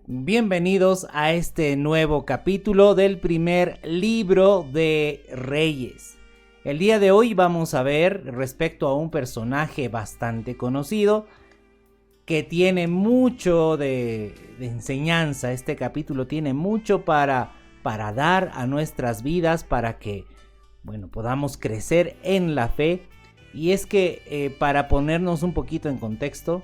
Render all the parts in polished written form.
Bienvenidos a este nuevo capítulo del primer libro de Reyes. El día de hoy vamos a ver respecto a un personaje bastante conocido que tiene mucho de enseñanza. Este capítulo tiene mucho para dar a nuestras vidas para que podamos crecer en la fe. Y es que para ponernos un poquito en contexto,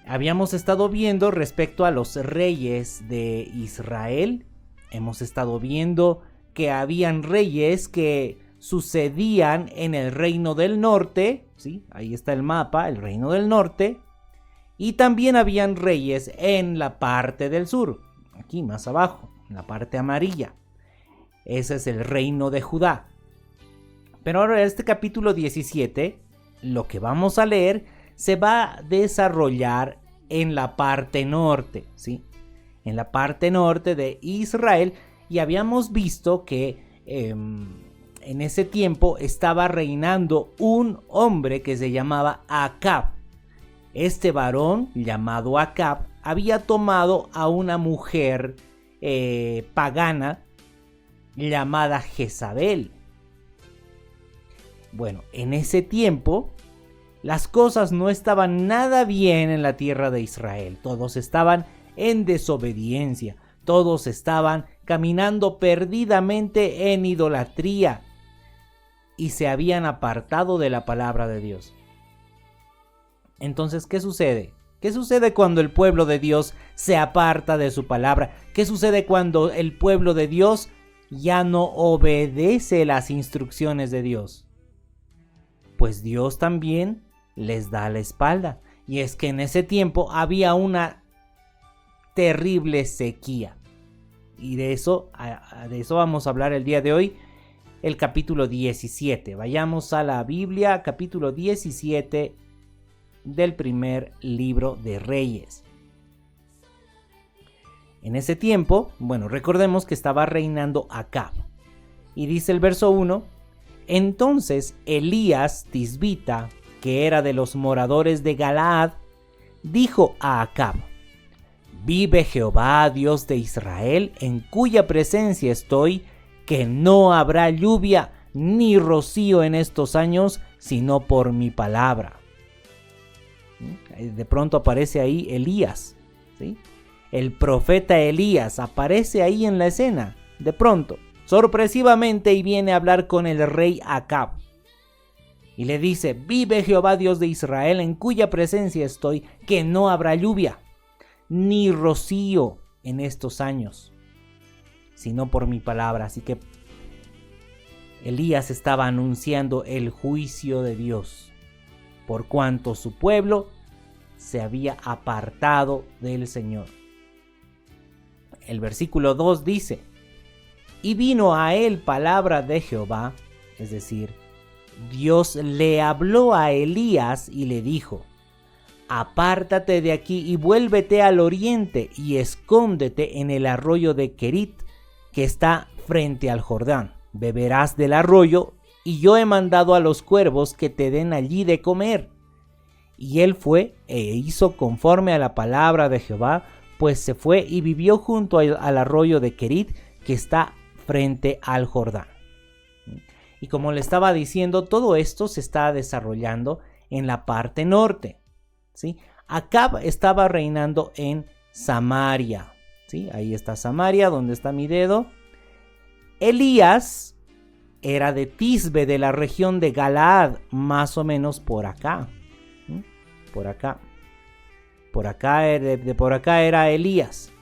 habíamos estado viendo respecto a los reyes de Israel. Hemos estado viendo que habían reyes que sucedían en el reino del norte, ¿sí? Ahí está el mapa, el reino del norte. Y también habían reyes en la parte del sur, aquí más abajo, en la parte amarilla. Ese es el reino de Judá. Pero ahora en este capítulo 17, lo que vamos a leer se va a desarrollar en la parte norte, ¿sí? En la parte norte de Israel. Y habíamos visto que en ese tiempo estaba reinando un hombre que se llamaba Acab. Este varón llamado Acab había tomado a una mujer pagana llamada Jezabel. Bueno, en ese tiempo las cosas no estaban nada bien en la tierra de Israel. Todos estaban en desobediencia. Todos estaban caminando perdidamente en idolatría y se habían apartado de la palabra de Dios. Entonces, ¿qué sucede? ¿Qué sucede cuando el pueblo de Dios se aparta de su palabra? ¿Qué sucede cuando el pueblo de Dios ya no obedece las instrucciones de Dios? Pues Dios también les da la espalda. Y es que en ese tiempo había una terrible sequía. Y de eso vamos a hablar el día de hoy, el capítulo 17. Vayamos a la Biblia, capítulo 17 del primer libro de Reyes. En ese tiempo, recordemos que estaba reinando Acab. Y dice el verso 1: Entonces Elías Tisbita, que era de los moradores de Galaad, dijo a Acab: Vive Jehová, Dios de Israel, en cuya presencia estoy, que no habrá lluvia ni rocío en estos años, sino por mi palabra. De pronto aparece ahí Elías, ¿sí? El profeta Elías aparece ahí en la escena, de pronto, sorpresivamente, y viene a hablar con el rey Acab. Y le dice: Vive Jehová Dios de Israel, en cuya presencia estoy, que no habrá lluvia, ni rocío en estos años, sino por mi palabra. Así que Elías estaba anunciando el juicio de Dios, por cuanto su pueblo se había apartado del Señor. El versículo 2 dice: Y vino a él palabra de Jehová, es decir, Dios le habló a Elías y le dijo: Apártate de aquí y vuélvete al oriente y escóndete en el arroyo de Querit, que está frente al Jordán. Beberás del arroyo, y yo he mandado a los cuervos que te den allí de comer. Y él fue e hizo conforme a la palabra de Jehová, pues se fue y vivió junto al arroyo de Querit, que está frente al Jordán. Y como le estaba diciendo, todo esto se está desarrollando en la parte norte, ¿sí? Acab estaba reinando en Samaria, ¿sí? Ahí está Samaria, donde está mi dedo. Elías era de Tisbe, de la región de Galaad, más o menos por acá. Por acá era Elías.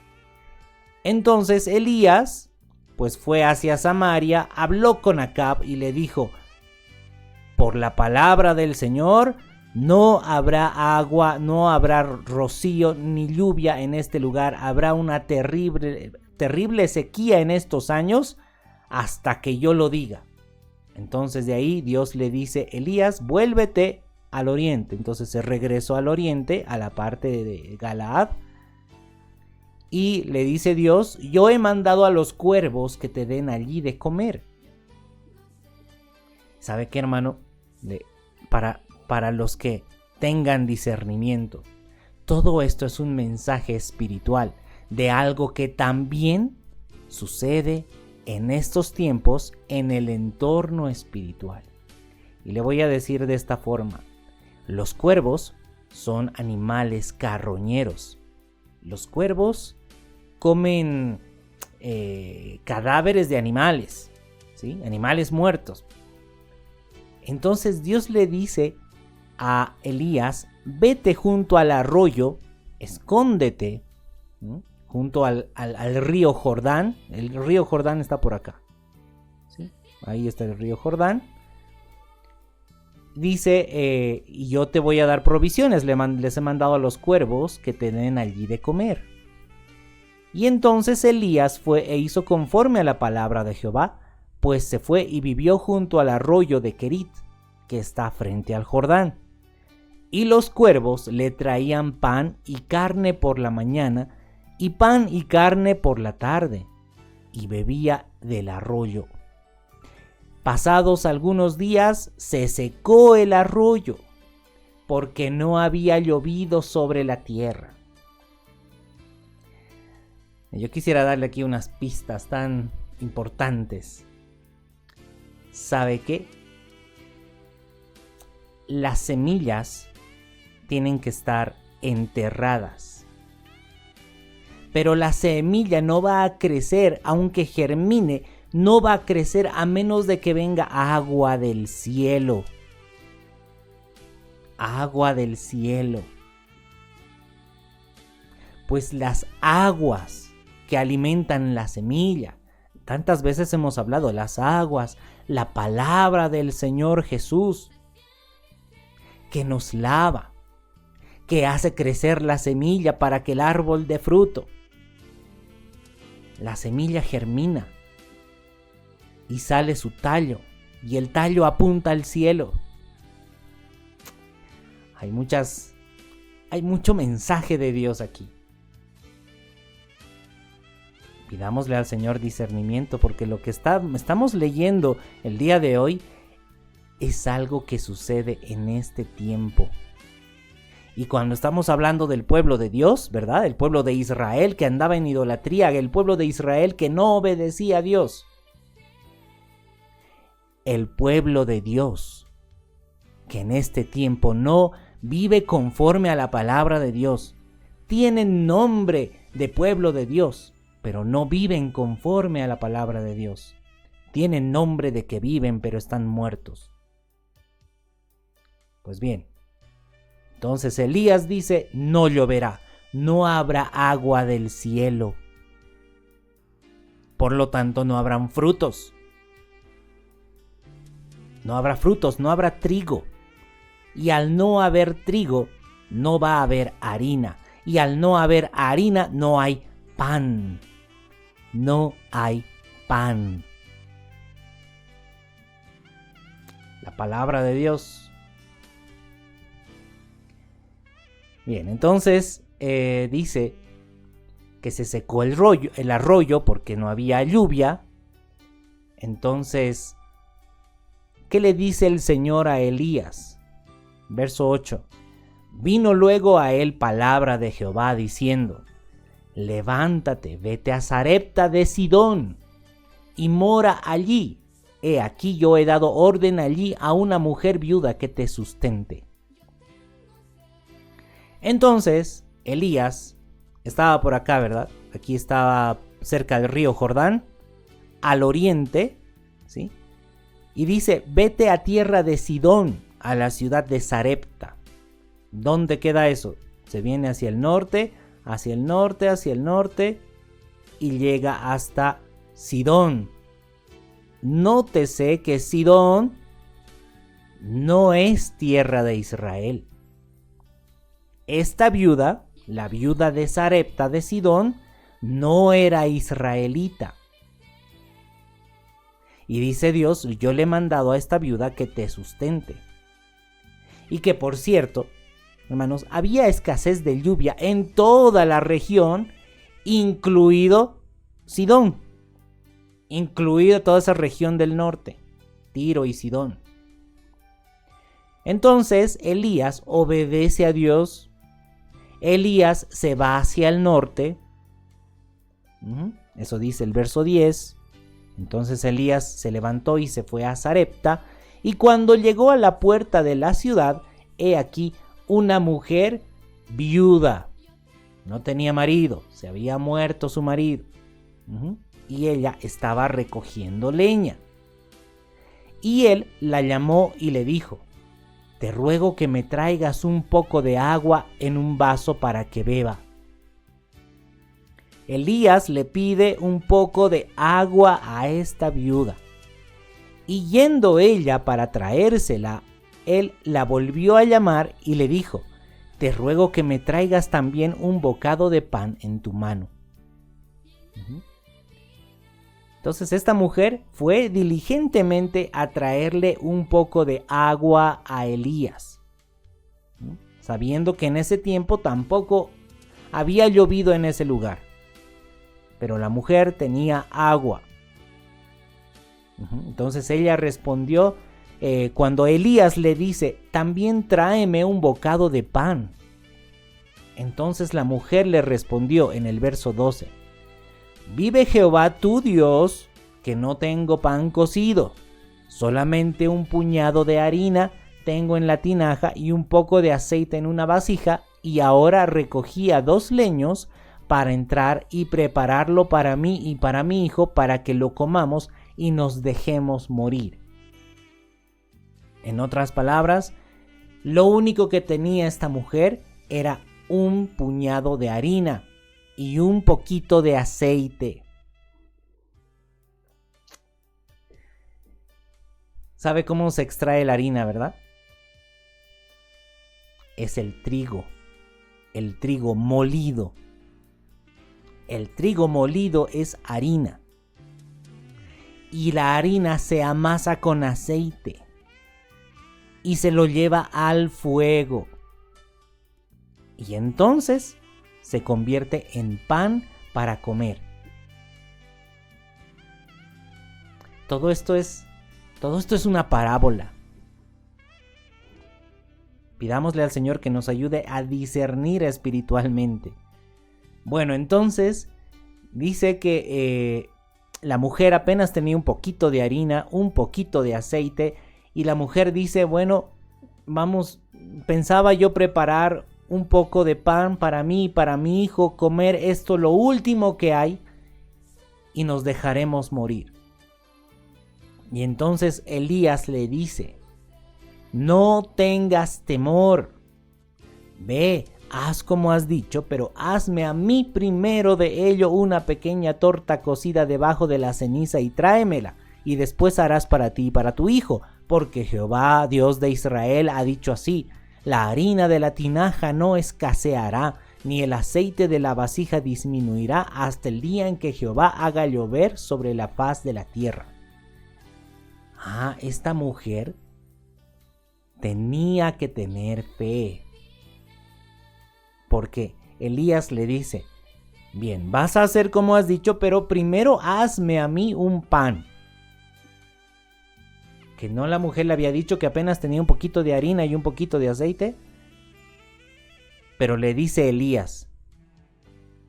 Entonces Elías pues fue hacia Samaria, habló con Acab y le dijo: Por la palabra del Señor, no habrá agua, no habrá rocío ni lluvia en este lugar. Habrá una terrible sequía en estos años hasta que yo lo diga. Entonces de ahí Dios le dice: Elías, vuélvete al oriente. Entonces se regresó al oriente, a la parte de Galaad. Y le dice Dios: yo he mandado a los cuervos que te den allí de comer. ¿Sabe qué, hermano? Para los que tengan discernimiento, todo esto es un mensaje espiritual. de algo que también sucede en estos tiempos en el entorno espiritual. Y le voy a decir de esta forma: los cuervos son animales carroñeros. Los cuervos comen cadáveres de animales, ¿sí? Animales muertos. Entonces Dios le dice a Elías: vete junto al arroyo, escóndete, ¿sí?, junto al río Jordán. El río Jordán está por acá, ¿sí? Ahí está el río Jordán. Dice, y yo te voy a dar provisiones, les he mandado a los cuervos que te den allí de comer. Y entonces Elías fue e hizo conforme a la palabra de Jehová, pues se fue y vivió junto al arroyo de Querit, que está frente al Jordán. Y los cuervos le traían pan y carne por la mañana, y pan y carne por la tarde, y bebía del arroyo. Pasados algunos días se secó el arroyo, porque no había llovido sobre la tierra. Yo quisiera darle aquí unas pistas tan importantes. ¿Sabe qué? Las semillas tienen que estar enterradas. Pero la semilla no va a crecer, aunque germine, no va a crecer a menos de que venga agua del cielo. Agua del cielo. Pues las aguas que alimentan la semilla, tantas veces hemos hablado, las aguas, la palabra del Señor Jesús, que nos lava, que hace crecer la semilla para que el árbol dé fruto. La semilla germina y sale su tallo, y el tallo apunta al cielo. Hay mucho mensaje de Dios aquí. Pidámosle al Señor discernimiento, porque lo que estamos leyendo el día de hoy es algo que sucede en este tiempo. Y cuando estamos hablando del pueblo de Dios, ¿verdad? El pueblo de Israel que andaba en idolatría, el pueblo de Israel que no obedecía a Dios. El pueblo de Dios que en este tiempo no vive conforme a la palabra de Dios. Tienen nombre de pueblo de Dios, pero no viven conforme a la palabra de Dios. Tienen nombre de que viven, pero están muertos. Pues bien, entonces Elías dice: no lloverá, no habrá agua del cielo. Por lo tanto, no habrán frutos. No habrá frutos, no habrá trigo. Y al no haber trigo, no va a haber harina. Y al no haber harina, no hay pan. No hay pan. La palabra de Dios. Bien, entonces dice que se secó el arroyo porque no había lluvia. Entonces, ¿qué le dice el Señor a Elías? Verso 8. Vino luego a él palabra de Jehová diciendo: levántate, vete a Sarepta de Sidón y mora allí. He aquí yo he dado orden allí a una mujer viuda que te sustente. Entonces Elías estaba por acá, ¿verdad? Aquí estaba cerca del río Jordán, al oriente, ¿sí? Y dice: vete a tierra de Sidón, a la ciudad de Sarepta. ¿Dónde queda eso? Se viene hacia el norte, hacia el norte, hacia el norte, y llega hasta Sidón. Nótese que Sidón no es tierra de Israel. Esta viuda, la viuda de Sarepta de Sidón, no era israelita. Y dice Dios: yo le he mandado a esta viuda que te sustente. Y que, por cierto, hermanos, había escasez de lluvia en toda la región, incluido Sidón, incluido toda esa región del norte, Tiro y Sidón. Entonces Elías obedece a Dios. Elías se va hacia el norte Eso dice el verso 10. Entonces Elías se levantó y se fue a Sarepta, y cuando llegó a la puerta de la ciudad, he aquí una mujer viuda. No tenía marido, se había muerto su marido. Y ella estaba recogiendo leña. Y él la llamó y le dijo: te ruego que me traigas un poco de agua en un vaso para que beba. Elías le pide un poco de agua a esta viuda. Y yendo ella para traérsela, él la volvió a llamar y le dijo: te ruego que me traigas también un bocado de pan en tu mano. Entonces esta mujer fue diligentemente a traerle un poco de agua a Elías, sabiendo que en ese tiempo tampoco había llovido en ese lugar. Pero la mujer tenía agua. Entonces ella respondió, cuando Elías le dice: también tráeme un bocado de pan. Entonces la mujer le respondió en el verso 12: vive Jehová tu Dios, que no tengo pan cocido, solamente un puñado de harina tengo en la tinaja y un poco de aceite en una vasija, y ahora recogía 2 leños para entrar y prepararlo para mí y para mi hijo, para que lo comamos y nos dejemos morir. En otras palabras, lo único que tenía esta mujer era un puñado de harina y un poquito de aceite. ¿Sabe cómo se extrae la harina, verdad? Es el trigo molido. El trigo molido es harina. Y la harina se amasa con aceite y se lo lleva al fuego. Y entonces se convierte en pan para comer. Todo esto es una parábola. Pidámosle al Señor que nos ayude a discernir espiritualmente. Bueno, entonces dice que la mujer apenas tenía un poquito de harina, un poquito de aceite, y la mujer dice: bueno, pensaba yo preparar un poco de pan para mí y para mi hijo, comer esto lo último que hay, y nos dejaremos morir. Y entonces Elías le dice: no tengas temor, ve, haz como has dicho, pero hazme a mí primero de ello una pequeña torta cocida debajo de la ceniza y tráemela, y después harás para ti y para tu hijo, porque Jehová, Dios de Israel, ha dicho así: la harina de la tinaja no escaseará, ni el aceite de la vasija disminuirá hasta el día en que Jehová haga llover sobre la faz de la tierra. Esta mujer tenía que tener fe. Porque Elías le dice: bien, vas a hacer como has dicho, pero primero hazme a mí un pan. Que no, la mujer le había dicho que apenas tenía un poquito de harina y un poquito de aceite. Pero le dice Elías: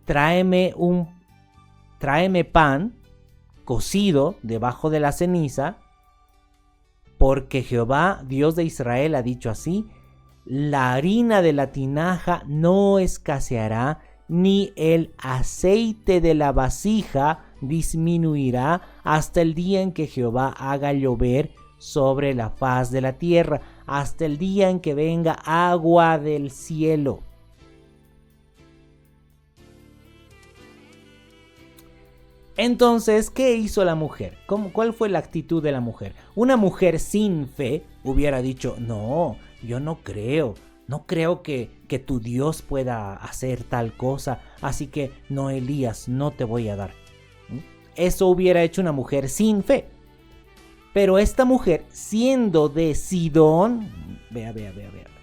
tráeme pan cocido debajo de la ceniza, porque Jehová, Dios de Israel, ha dicho así: la harina de la tinaja no escaseará, ni el aceite de la vasija disminuirá hasta el día en que Jehová haga llover sobre la faz de la tierra, hasta el día en que venga agua del cielo. Entonces, ¿qué hizo la mujer? ¿Cuál fue la actitud de la mujer? Una mujer sin fe hubiera dicho: no, yo no creo que tu Dios pueda hacer tal cosa, así que no, Elías, no te voy a dar. Eso hubiera hecho una mujer sin fe. Pero esta mujer, siendo de Sidón, vea,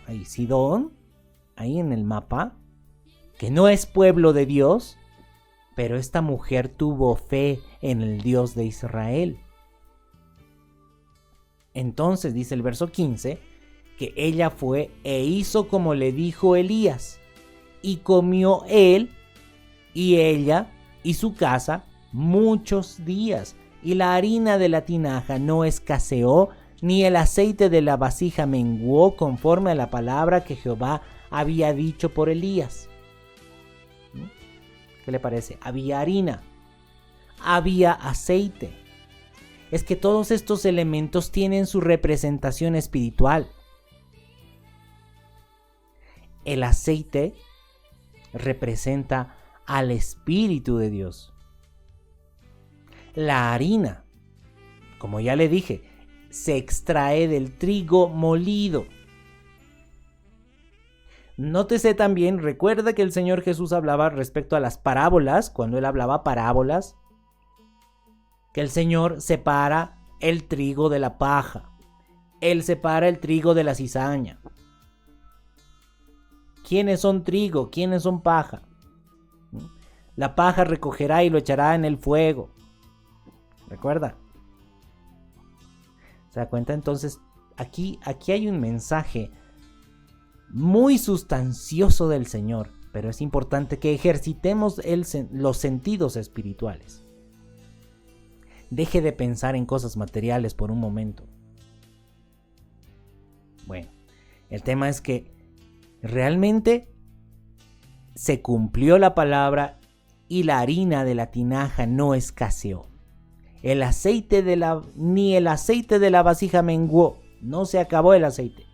ahí Sidón, ahí en el mapa, que no es pueblo de Dios, pero esta mujer tuvo fe en el Dios de Israel. Entonces dice el verso 15, que ella fue e hizo como le dijo Elías, y comió él y ella y su casa muchos días, y la harina de la tinaja no escaseó, ni el aceite de la vasija menguó, conforme a la palabra que Jehová había dicho por Elías. ¿Qué le parece? Había harina, había aceite. Es que todos estos elementos tienen su representación espiritual. El aceite representa al Espíritu de Dios. La harina, como ya le dije, se extrae del trigo molido. Nótese también, recuerda que el Señor Jesús hablaba respecto a las parábolas, cuando Él hablaba parábolas, que el Señor separa el trigo de la paja. Él separa el trigo de la cizaña. ¿Quiénes son trigo? ¿Quiénes son paja? La paja recogerá y lo echará en el fuego. ¿Recuerda? ¿Se da cuenta? Entonces, aquí hay un mensaje muy sustancioso del Señor, pero es importante que ejercitemos los sentidos espirituales. Deje de pensar en cosas materiales por un momento. Bueno, el tema es que realmente se cumplió la palabra y la harina de la tinaja no escaseó. Ni el aceite de la vasija menguó, no se acabó el aceite,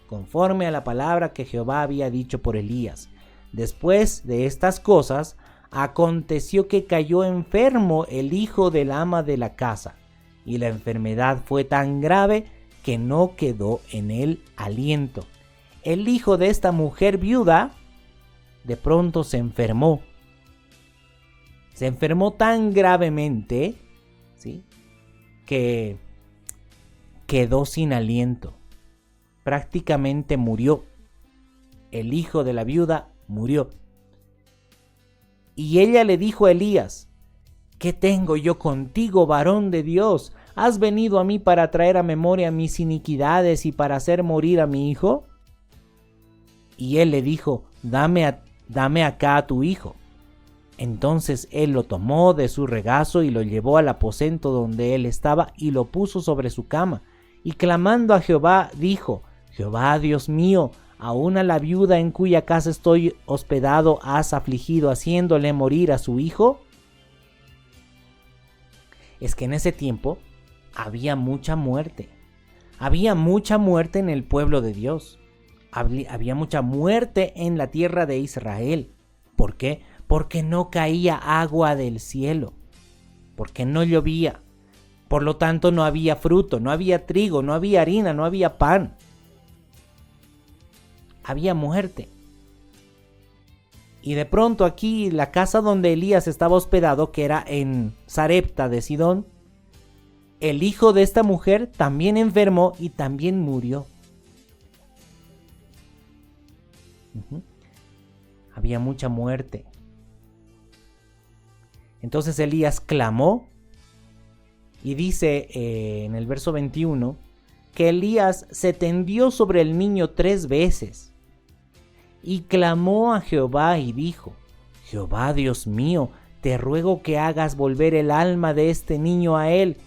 conforme a la palabra que Jehová había dicho por Elías. Después de estas cosas, aconteció que cayó enfermo el hijo del ama de la casa, y la enfermedad fue tan grave que no quedó en él aliento. El hijo de esta mujer viuda de pronto se enfermó. Se enfermó tan gravemente, ¿sí?, que quedó sin aliento. Prácticamente murió. El hijo de la viuda murió. Y ella le dijo a Elías: ¿qué tengo yo contigo, varón de Dios? ¿Has venido a mí para traer a memoria mis iniquidades y para hacer morir a mi hijo? Y él le dijo: dame acá a tu hijo. Entonces él lo tomó de su regazo y lo llevó al aposento donde él estaba y lo puso sobre su cama. Y clamando a Jehová, dijo: Jehová, Dios mío, aún a la viuda en cuya casa estoy hospedado has afligido, haciéndole morir a su hijo. Es que en ese tiempo había mucha muerte. Había mucha muerte en el pueblo de Dios. Había mucha muerte en la tierra de Israel. ¿Por qué? Porque no caía agua del cielo. Porque no llovía. Por lo tanto, no había fruto, no había trigo, no había harina, no había pan. Había muerte. Y de pronto aquí, la casa donde Elías estaba hospedado, que era en Sarepta de Sidón, el hijo de esta mujer también enfermó y también murió. Había mucha muerte. Entonces Elías clamó y dice en el verso 21 que Elías se tendió sobre el niño 3 veces y clamó a Jehová y dijo: Jehová, Dios mío, te ruego que hagas volver el alma de este niño a él.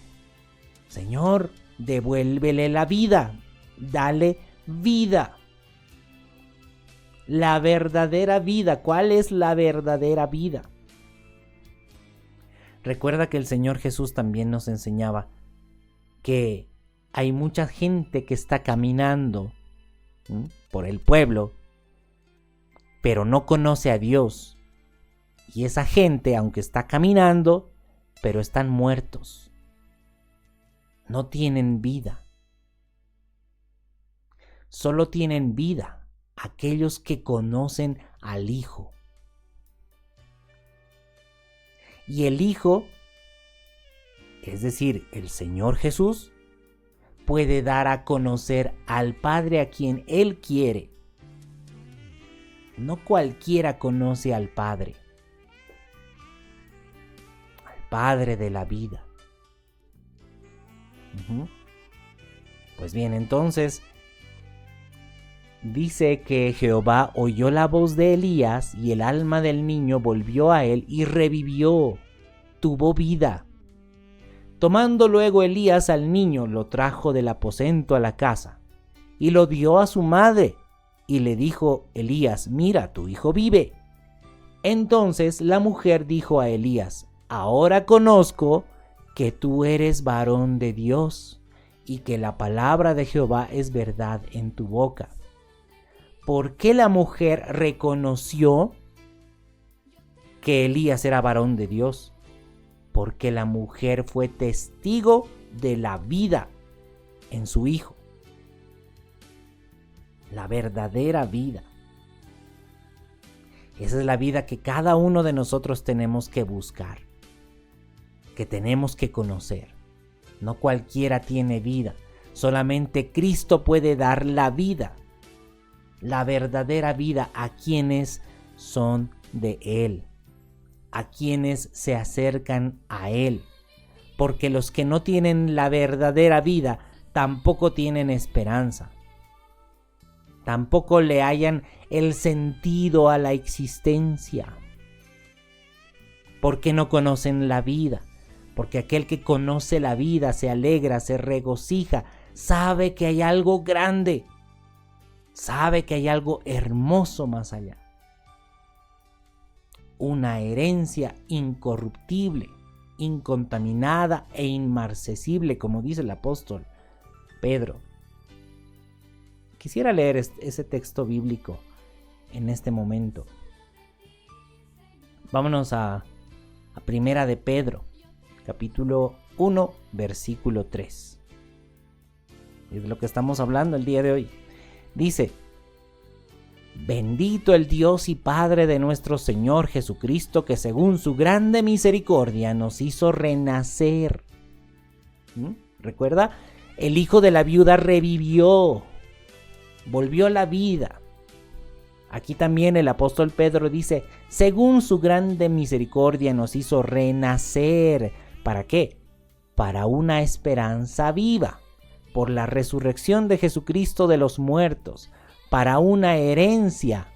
Señor, devuélvele la vida, dale vida. La verdadera vida. ¿Cuál es la verdadera vida? Recuerda que el Señor Jesús también nos enseñaba que hay mucha gente que está caminando por el pueblo, pero no conoce a Dios. Y esa gente, aunque está caminando, pero están muertos. No tienen vida. Solo tienen vida aquellos que conocen al Hijo. Y el Hijo, es decir, el Señor Jesús, puede dar a conocer al Padre a quien Él quiere. No cualquiera conoce al Padre. Al Padre de la vida. Pues bien, entonces dice que Jehová oyó la voz de Elías y el alma del niño volvió a él y revivió. tuvo vida. Tomando luego Elías al niño, lo trajo del aposento a la casa, y lo dio a su madre, y le dijo Elías: mira, tu hijo vive. Entonces la mujer dijo a Elías: ahora conozco que tú eres varón de Dios, y que la palabra de Jehová es verdad en tu boca. ¿Por qué la mujer reconoció que Elías era varón de Dios? Porque la mujer fue testigo de la vida en su hijo. La verdadera vida. Esa es la vida que cada uno de nosotros tenemos que buscar, que tenemos que conocer. No cualquiera tiene vida, solamente Cristo puede dar la vida, la verdadera vida a quienes son de Él, a quienes se acercan a Él, porque los que no tienen la verdadera vida tampoco tienen esperanza, tampoco le hallan el sentido a la existencia, porque no conocen la vida, porque aquel que conoce la vida se alegra, se regocija, sabe que hay algo grande, sabe que hay algo hermoso más allá. Una herencia incorruptible, incontaminada e inmarcesible, como dice el apóstol Pedro. Quisiera leer ese texto bíblico en este momento. Vámonos a Primera de Pedro, capítulo 1, versículo 3. Es de lo que estamos hablando el día de hoy. Dice: bendito el Dios y Padre de nuestro Señor Jesucristo, que según su grande misericordia nos hizo renacer. ¿Recuerda? El hijo de la viuda revivió, volvió a la vida. Aquí también el apóstol Pedro dice: según su grande misericordia nos hizo renacer. ¿Para qué? Para una esperanza viva, por la resurrección de Jesucristo de los muertos, para una herencia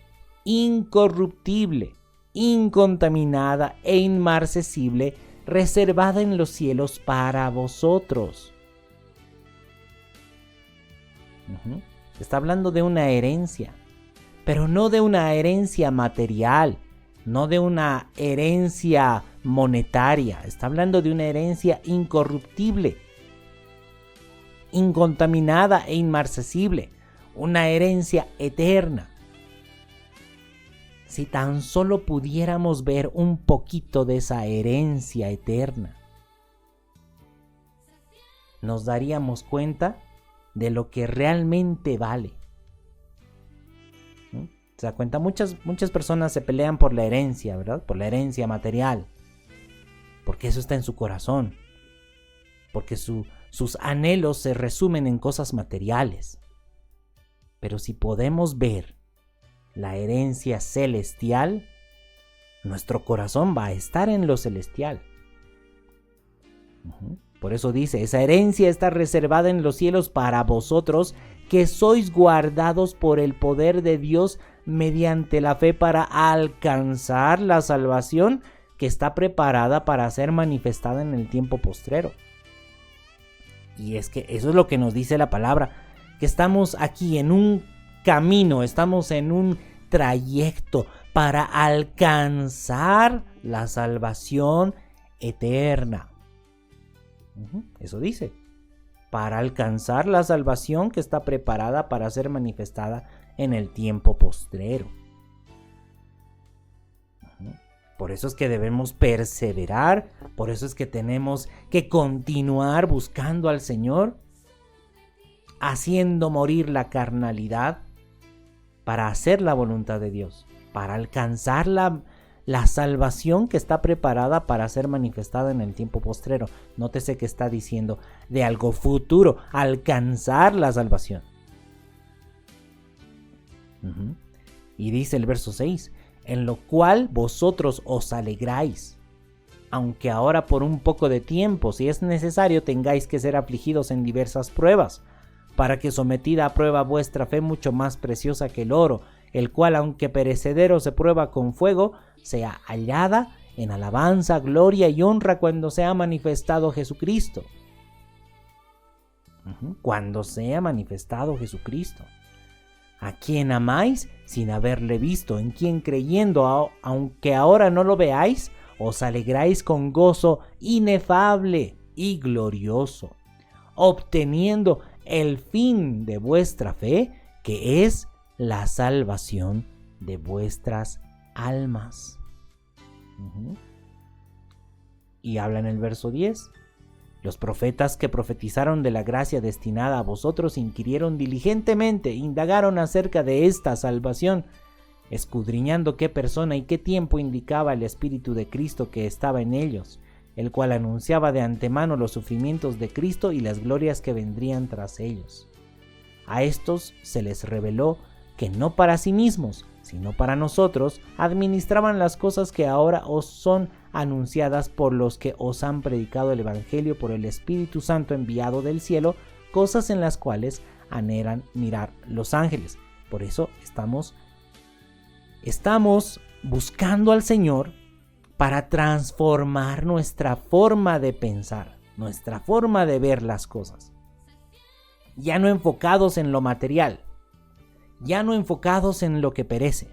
incorruptible, incontaminada e inmarcesible, reservada en los cielos para vosotros. Está hablando de una herencia, pero no de una herencia material, no de una herencia monetaria. Está hablando de una herencia incorruptible, incontaminada e inmarcesible, una herencia eterna. Si tan solo pudiéramos ver un poquito de esa herencia eterna, nos daríamos cuenta de lo que realmente vale. ¿Se da cuenta? Muchas personas se pelean por la herencia, ¿verdad? Por la herencia material, porque eso está en su corazón, porque sus anhelos se resumen en cosas materiales. Pero si podemos ver la herencia celestial, nuestro corazón va a estar en lo celestial. Por eso dice: esa herencia está reservada en los cielos para vosotros, que sois guardados por el poder de Dios mediante la fe para alcanzar la salvación que está preparada para ser manifestada en el tiempo postrero. Y es que eso es lo que nos dice la palabra, que estamos aquí en un camino, estamos en un trayecto para alcanzar la salvación eterna. Eso dice, para alcanzar la salvación que está preparada para ser manifestada en el tiempo postrero. Por eso es que debemos perseverar, por eso es que tenemos que continuar buscando al Señor, haciendo morir la carnalidad para hacer la voluntad de Dios, para alcanzar la salvación que está preparada para ser manifestada en el tiempo postrero. Nótese que está diciendo de algo futuro, alcanzar la salvación. Y dice el verso 6, en lo cual vosotros os alegráis, aunque ahora por un poco de tiempo, si es necesario, tengáis que ser afligidos en diversas pruebas, para que sometida a prueba vuestra fe, mucho más preciosa que el oro, el cual aunque perecedero se prueba con fuego, sea hallada en alabanza, gloria y honra cuando sea manifestado Jesucristo. Cuando sea manifestado Jesucristo. A quien amáis sin haberle visto, en quien creyendo, aunque ahora no lo veáis, os alegráis con gozo inefable y glorioso, obteniendo el fin de vuestra fe, que es la salvación de vuestras almas. Y habla en el verso 10. Los profetas que profetizaron de la gracia destinada a vosotros inquirieron diligentemente, indagaron acerca de esta salvación, escudriñando qué persona y qué tiempo indicaba el Espíritu de Cristo que estaba en ellos, el cual anunciaba de antemano los sufrimientos de Cristo y las glorias que vendrían tras ellos. A estos se les reveló que no para sí mismos, sino para nosotros, administraban las cosas que ahora os son anunciadas por los que os han predicado el Evangelio por el Espíritu Santo enviado del cielo, cosas en las cuales anhelan mirar los ángeles. Por eso estamos buscando al Señor para transformar nuestra forma de pensar, nuestra forma de ver las cosas. Ya no enfocados en lo material, ya no enfocados en lo que perece,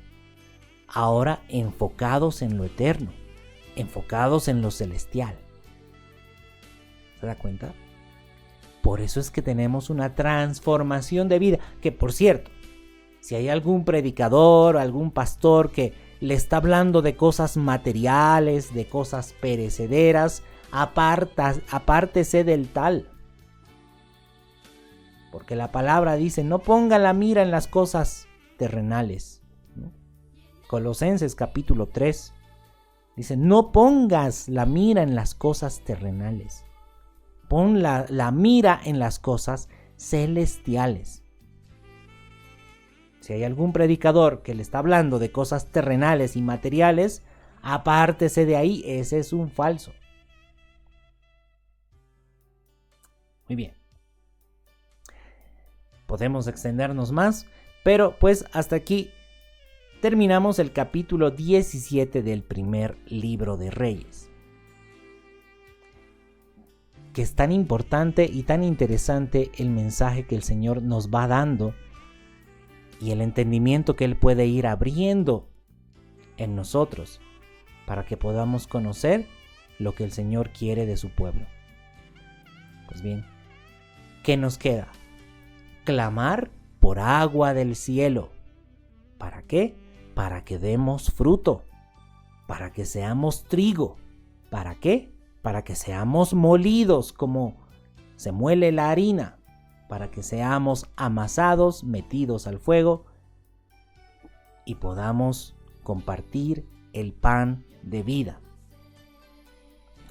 ahora enfocados en lo eterno, enfocados en lo celestial. ¿Se da cuenta? Por eso es que tenemos una transformación de vida, que por cierto, si hay algún predicador, algún pastor que le está hablando de cosas materiales, de cosas perecederas, apártese del tal. Porque la palabra dice, no ponga la mira en las cosas terrenales, ¿no? Colosenses capítulo 3 dice, no pongas la mira en las cosas terrenales, pon la mira en las cosas celestiales. Si hay algún predicador que le está hablando de cosas terrenales y materiales, apártese de ahí, ese es un falso. Muy bien. Podemos extendernos más, pero pues hasta aquí terminamos el capítulo 17 del primer libro de Reyes. Que es tan importante y tan interesante el mensaje que el Señor nos va dando y el entendimiento que Él puede ir abriendo en nosotros para que podamos conocer lo que el Señor quiere de su pueblo. Pues bien, ¿qué nos queda? Clamar por agua del cielo. ¿Para qué? Para que demos fruto, para que seamos trigo. ¿Para qué? Para que seamos molidos como se muele la harina, para que seamos amasados, metidos al fuego y podamos compartir el pan de vida.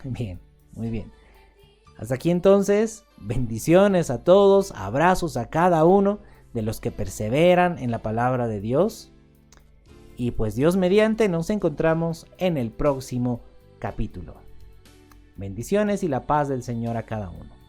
Bien, muy bien. Hasta aquí entonces, bendiciones a todos, abrazos a cada uno de los que perseveran en la palabra de Dios. Y pues Dios mediante nos encontramos en el próximo capítulo. Bendiciones y la paz del Señor a cada uno.